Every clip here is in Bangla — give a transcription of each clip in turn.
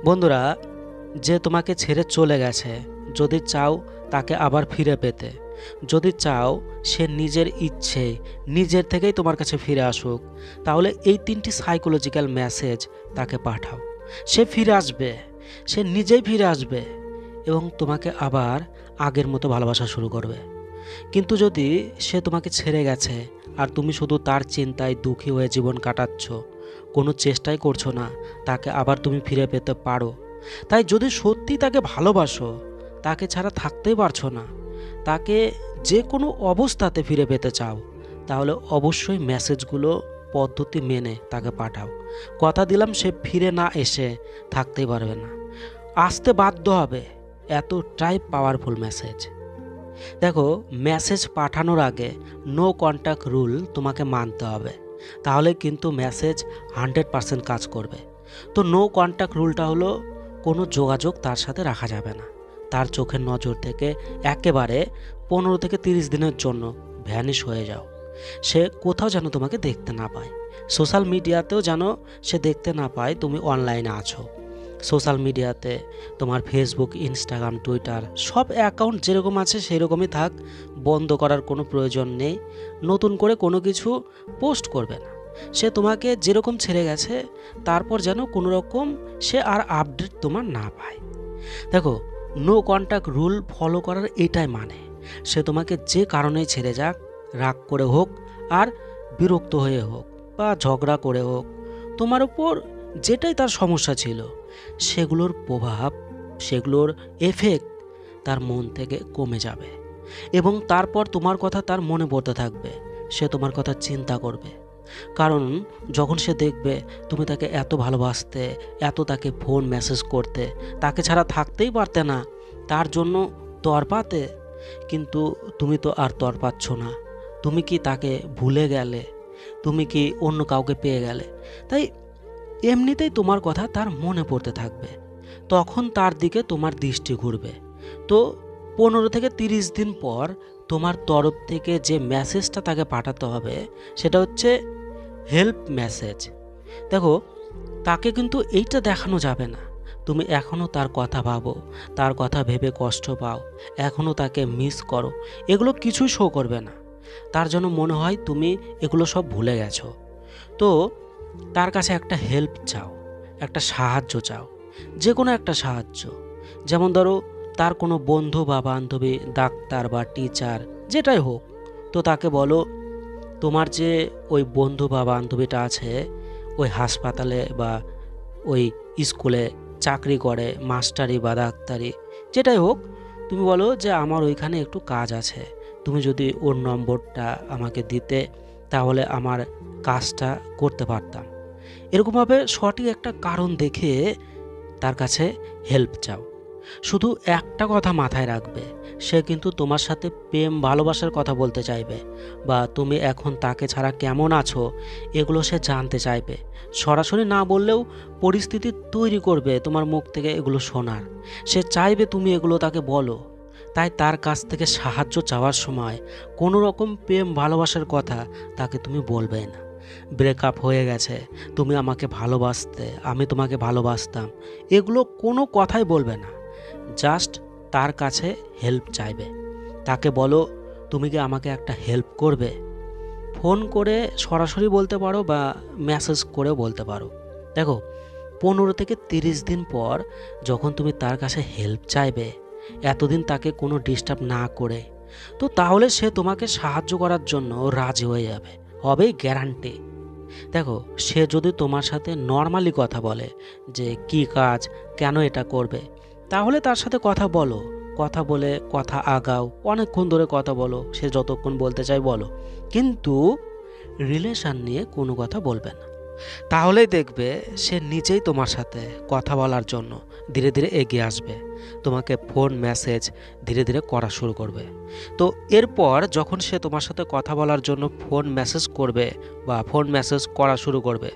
বন্ধুরা, যে তোমাকে ছেড়ে চলে গেছে, যদি চাও তাকে আবার ফিরে পেতে, যদি চাও সে নিজের ইচ্ছে নিজের থেকেই তোমার কাছে ফিরে আসুক, তাহলে এই 3টি সাইকোলজিক্যাল মেসেজ তাকে পাঠাও। সে ফিরে আসবে, সে নিজেই ফিরে আসবে এবং তোমাকে আবার আগের মতো ভালোবাসা শুরু করবে। কিন্তু যদি সে তোমাকে ছেড়ে গেছে আর তুমি শুধু তার চিন্তায় দুঃখী হয়ে জীবন কাটাচ্ছ, কোনো চেষ্টাই করছো না তাকে আবার তুমি ফিরে পেতে পারো, তাই যদি সত্যি তাকে ভালোবাসো, তাকে ছাড়া থাকতেই পারছো না, তাকে যে কোনো অবস্থাতে ফিরে পেতে চাও, তাহলে অবশ্যই মেসেজগুলো পদ্ধতি মেনে তাকে পাঠাও। কথা দিলাম সে ফিরে না এসে থাকতেই পারবে না, আসতে বাধ্য হবে। এতটাই পাওয়ারফুল মেসেজ। দেখো, মেসেজ পাঠানোর আগে নো কন্ট্যাক্ট রুল তোমাকে মানতে হবে, তাহলে কিন্তু মেসেজ 100% কাজ করবে। তো নো কন্ট্যাক্ট রুলটা হলো, কোনো যোগাযোগ তার সাথে রাখা যাবে না, তার চোখের নজর থেকে একেবারে 15 থেকে 30 দিনের জন্য ভ্যানিশ হয়ে যাও। সে কোথাও যেন তোমাকে দেখতে না পায়, সোশ্যাল মিডিয়াতেও যেন সে দেখতে না পায় তুমি অনলাইনে আছো। সোশ্যাল মিডিয়াতে তোমার ফেসবুক, ইনস্টাগ্রাম, টুইটার সব অ্যাকাউন্ট যেরকম আছে সেরকমই থাক, বন্ধ করার কোনো প্রয়োজন নেই। নতুন করে কোনো কিছু পোস্ট করবে না। সে তোমাকে যেরকম ছেড়ে গেছে তারপর যেন কোনো রকম সে আর আপডেট তোমার না পায়। দেখো, নো কন্ট্যাক্ট রুল ফলো করার এটাই মানে, সে তোমাকে যে কারণেই ছেড়ে যাক, রাগ করে হোক আর বিরক্ত হয়ে হোক বা ঝগড়া করে হোক, তোমার উপর যেটাই তার সমস্যা ছিল সেগুলোর প্রভাব, সেগুলোর এফেক্ট তার মন থেকে কমে যাবে এবং তারপর তোমার কথা তার মনে পড়তে থাকবে, সে তোমার কথা চিন্তা করবে। কারণ যখন সে দেখবে তুমি তাকে এত ভালোবাসতে, এত তাকে ফোন মেসেজ করতে, তাকে ছাড়া থাকতেই পারতে না, তার জন্য তড়পাতে, কিন্তু তুমি তো আর তড়পাচ্ছ না, তুমি কি তাকে ভুলে গেলে, তুমি কি অন্য কাউকে পেয়ে গেলে, তাই এমনিতেই তোমার কথা তার মনে পড়তে থাকবে, তখন তার দিকে তোমার দৃষ্টি ঘুরবে। তো 15 থেকে 30 দিন পর তোমার তরফ থেকে যে মেসেজটা তাকে পাঠাতে হবে সেটা হচ্ছে হেল্প মেসেজ। দেখো, তাকে কিন্তু এইটা দেখানো যাবে না তুমি এখনও তার কথা ভাবো, তার কথা ভেবে কষ্ট পাও, এখনও তাকে মিস করো, এগুলো কিছুই শো করবে না। তার জন্য মনে হয় তুমি এগুলো সব ভুলে গেছো। তো তার কাছে একটা হেল্প চাও, একটা সাহায্য চাও, যে কোনো একটা সাহায্য। যেমন ধরো, তার কোনো বন্ধু বা বান্ধবী, ডাক্তার বা টিচার, যেটাই হোক, তো তাকে বলো তোমার যে ওই বন্ধু বা বান্ধবীটা আছে ওই হাসপাতালে বা ওই স্কুলে চাকরি করে, মাস্টারি বা ডাক্তারি, যেটাই হোক, তুমি বলো যে আমার ওইখানে একটু কাজ আছে, তুমি যদি ওর নম্বরটা আমাকে দিতে তাহলে আমার কাজটা করতে পারতাম। এরকমভাবে সঠিক একটা কারণ দেখে তার কাছে হেল্প চাও। শুধু একটা কথা মাথায় রাখবে, সে কিন্তু তোমার সাথে প্রেম ভালোবাসার কথা বলতে চাইবে, বা তুমি এখন তাকে ছাড়া কেমন আছো এগুলো সে জানতে চাইবে। সরাসরি না বললেও পরিস্থিতি তৈরি করবে তোমার মুখ থেকে এগুলো শোনার, সে চাইবে তুমি এগুলো তাকে বলো। তাই তার কাছ থেকে সাহায্য চাওয়ার সময় কোনো রকম প্রেম ভালোবাসার কথা তাকে তুমি বলবে না। ব্রেকআপ হয়ে গেছে, তুমি আমাকে ভালোবাসতে, আমি তোমাকে ভালোবাসতাম, এগুলো কোনো কথাই বলবে না। জাস্ট তার কাছে হেল্প চাইবে। তাকে বলো তুমি কি আমাকে একটা হেল্প করবে। ফোন করে সরাসরি বলতে পারো বা মেসেজ করেও বলতে পারো। দেখো, 15 থেকে 30 দিন পর যখন তুমি তার কাছে হেল্প চাইবে, এতদিন তাকে কোনো ডিস্টার্ব না করে, তো তাহলে সে তোমাকে সাহায্য করার জন্য রাজি হয়ে যাবে, হবেই গ্যারান্টি। দেখো, সে যদি তোমার সাথে নর্মালি কথা বলে যে কি কাজ, কেন এটা করবে, তাহলে তার সাথে কথা বলো, কথা বলে কথা আগাও, অনেকক্ষণ ধরে কথা বলো, সে যতক্ষণ বলতে চায় বলো, কিন্তু রিলেশন নিয়ে কোনো কথা বলবে না। তাহলেই দেখবে সে নিজেই তোমার সাথে কথা বলার জন্য ধীরে ধীরে এগিয়ে আসবে, তোমাকে ফোন মেসেজ ধীরে ধীরে করা শুরু করবে। তো এরপর যখন সে তোমার সাথে কথা বলার জন্য ফোন মেসেজ করবে বা ফোন মেসেজ করা শুরু করবে,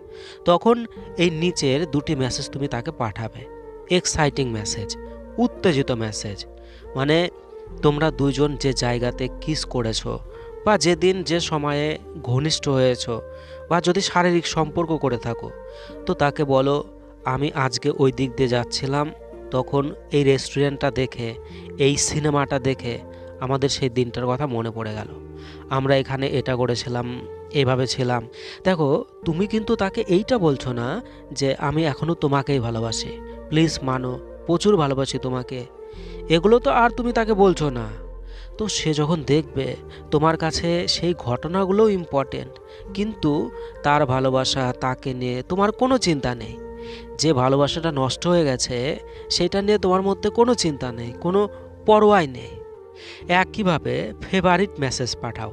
তখন এই নিচের 2টি মেসেজ তুমি তাকে পাঠাবে। এক্সাইটিং মেসেজ, উত্তেজিত মেসেজ, মানে তোমরা দুজন যে জায়গাতে কিস করেছো বা যেদিন যে সময়ে ঘনিষ্ঠ হয়েছো বা যদি শারীরিক সম্পর্ক করে থাকো, তো তাকে বলো আমি আজকে ওই দিক দিয়ে যাচ্ছিলাম, তখন এই রেস্টুরেন্টটা দেখে, এই সিনেমাটা দেখে আমাদের সেই দিনটার কথা মনে পড়ে গেল। আমরা এখানে এটা করেছিলাম, এভাবে ছিলাম। দেখো, তুমি কিন্তু তাকে এইটা বলছো না যে আমি এখনও তোমাকেই ভালোবাসি, প্লিজ মানো, প্রচুর ভালোবাসি তোমাকে, এগুলো তো আর তুমি তাকে বলছো না। তো সে যখন দেখবে তোমার কাছে সেই ঘটনাগুলোও ইম্পর্টেন্ট, কিন্তু তার ভালোবাসা, তাকে নিয়ে তোমার কোনো চিন্তা নেই, যে ভালোবাসাটা নষ্ট হয়ে গেছে সেটা নিয়ে তোমার মধ্যে কোনো চিন্তা নেই, কোনো পরোয়াই নেই। একইভাবে ফেভারিট মেসেজ পাঠাও,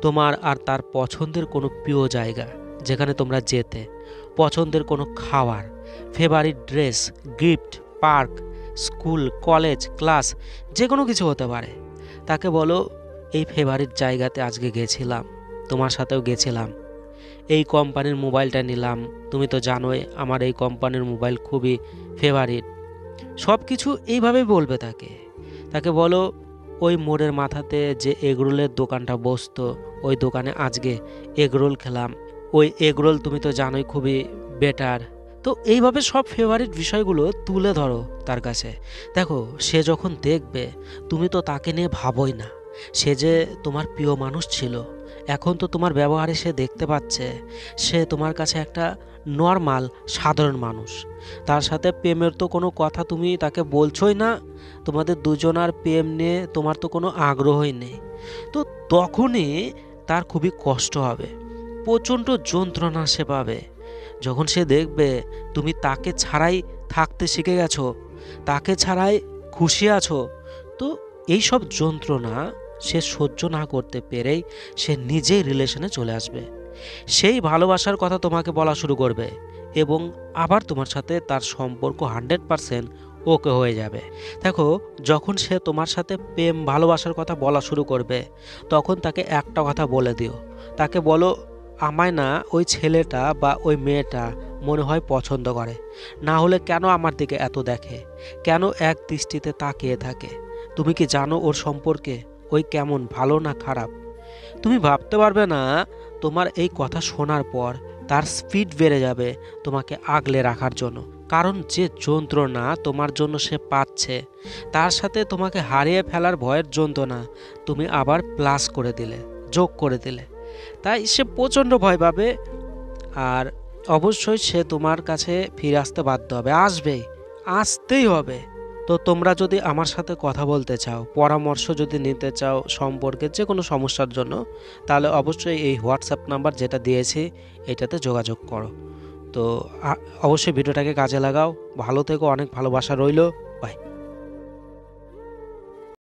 তোমার আর তার পছন্দের কোনো প্রিয় জায়গা যেখানে তোমরা যেতে, পছন্দের কোনো খাবার, favourite dress, gift, park, school, college, class, যে কোনো কিছু হতে পারে। তাকে বলো, এই ফেভারিট জায়গাতে আজকে গেছিলাম, তোমার সাথেও গেছিলাম, এই কোম্পানির মোবাইলটা নিলাম, তুমি তো জানোই আমার এই কোম্পানির মোবাইল খুবই ফেভারিট। সব কিছু এইভাবেই বলবে তাকে। তাকে বলো, ওই মোড়ের মাথাতে যে এগরোলের দোকানটা বসতো, ওই দোকানে আজকে এগরোল খেলাম, ওই এগরোল তুমি তো জানোই খুবই বেটার। তো এইভাবে সব ফেভারিট বিষয়গুলো তুলে ধরো তার কাছে। দেখো, সে যখন দেখবে তুমি তো তাকে নিয়ে ভাবোই না, সে যে তোমার প্রিয় মানুষ ছিল, এখন তো তোমার ব্যবহারে সে দেখতে পাচ্ছে সে তোমার কাছে একটা নর্মাল সাধারণ মানুষ। তার সাথে প্রেমের তো কোনো কথা তুমি তাকে বলছোই না, তোমাদের দুজনার প্রেম নিয়ে তোমার তো কোনো আগ্রহই নেই। তো তখনই তার খুবই কষ্ট হবে, প্রচণ্ড যন্ত্রণা সে পাবে, যখন সে দেখবে তুমি তাকে ছাড়াই থাকতে শিখে গেছো, তাকে ছাড়াই খুশি আছো। তো এই সব যন্ত্রণা সে সহ্য না করতে পেরেই সে নিজেই রিলেশনে চলে আসবে, সেই ভালোবাসার কথা তোমাকে বলা শুরু করবে, এবং আবার তোমার সাথে তার সম্পর্ক 100% ওকে হয়ে যাবে। দেখো, যখন সে তোমার সাথে প্রেম ভালোবাসার কথা বলা শুরু করবে, তখন তাকে একটা কথা বলে দিও, তাকে বলো, আমায় না ওই ছেলেটা বা ওই মেয়েটা মনে হয় পছন্দ করে, না হলে কেন আমার দিকে এত দেখে, কেন এক দৃষ্টিতে তাকিয়ে থাকে? তুমি কি জানো ওর সম্পর্কে, ওই কেমন, ভালো না খারাপ? তুমি ভাবতে পারবে না, তোমার এই কথা শোনার পর তার স্পিড বেড়ে যাবে তোমাকে আগলে রাখার জন্য, কারণ যে যন্ত্রণা তোমার জন্য সে পাচ্ছে, তার সাথে তোমাকে হারিয়ে ফেলার ভয়ের যন্ত্রণা তুমি আবার প্লাস করে দিলে, যোগ করে দিলে, তাই সে প্রচণ্ড ভয় পাবে। আর অবশ্যই সে তোমার কাছে ফিরে আসতে বাধ্য হবে, আসবেই, আসতেই হবে। তো তোমরা যদি আমার সাথে কথা বলতে চাও, পরামর্শ যদি নিতে চাও সম্পর্কের যে কোনো সমস্যার জন্য, তাহলে অবশ্যই এই হোয়াটসঅ্যাপ নাম্বার যেটা দিয়েছি এটাতে যোগাযোগ করো। তো অবশ্যই ভিডিওটাকে কাজে লাগাও। ভালো থেকো, অনেক ভালোবাসা রইলো। বাই।